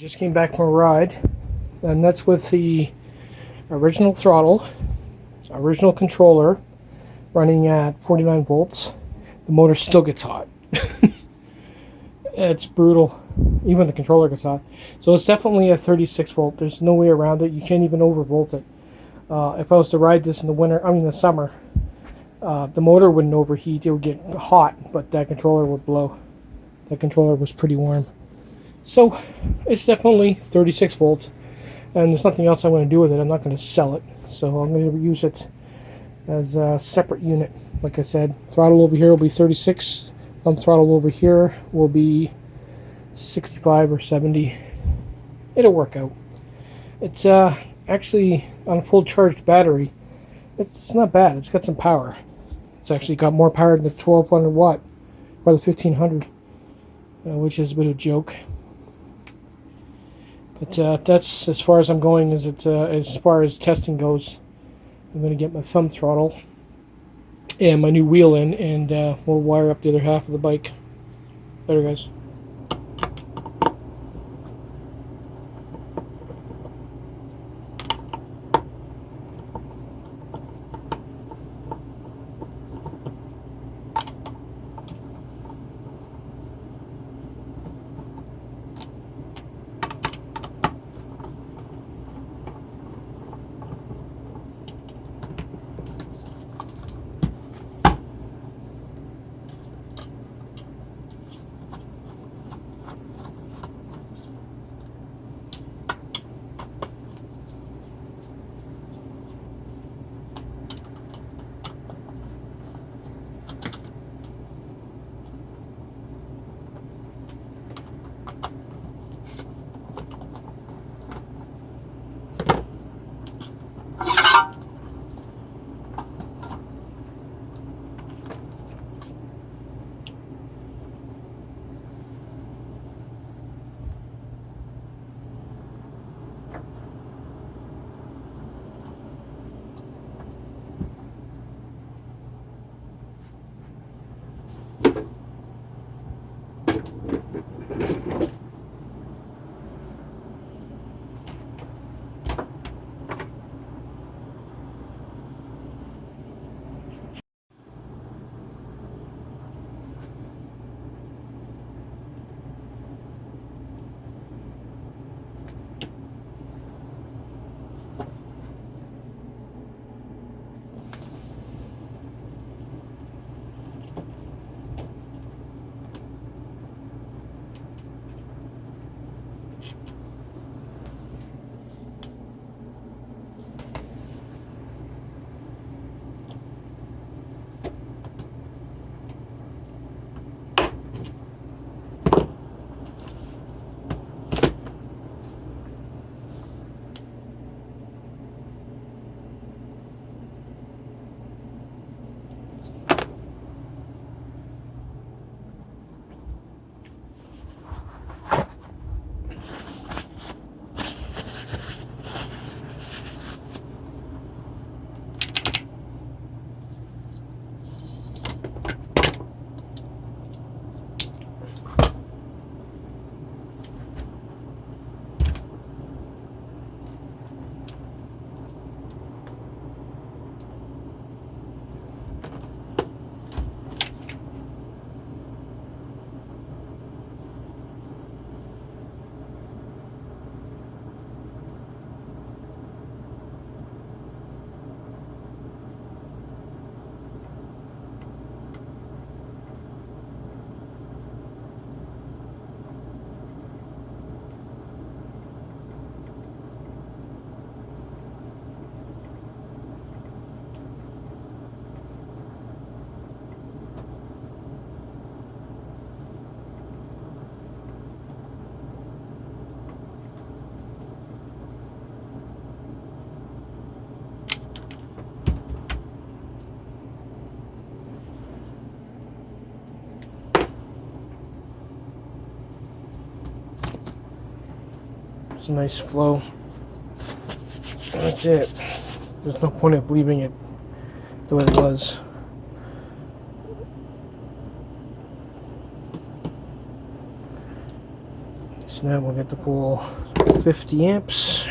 Just came back from a ride, and that's with the original throttle, original controller, running at 49 volts. The motor still gets hot. It's brutal. Even the controller gets hot. So it's definitely a 36 volt. There's no way around it. You can't even overvolt it. If I was to ride this in the summer, the motor wouldn't overheat. It would get hot, but that controller would blow. That controller was pretty warm. So it's definitely 36 volts, and there's nothing else I'm going to do with it. I'm not going to sell it, so I'm going to use it as a separate unit. Like I said, throttle over here will be 36. Thumb throttle over here will be 65 or 70. It'll work out. It's actually on a full charged battery. It's not bad. It's got some power. It's actually got more power than the 1200 watt or the 1500, which is a bit of a joke. But that's as far as I'm going. As far as testing goes. I'm going to get my thumb throttle and my new wheel in, and we'll wire up the other half of the bike. Later, guys. It's a nice flow. That's it. There's no point of leaving it the way it was. Nice So now we'll get to pull 50 amps.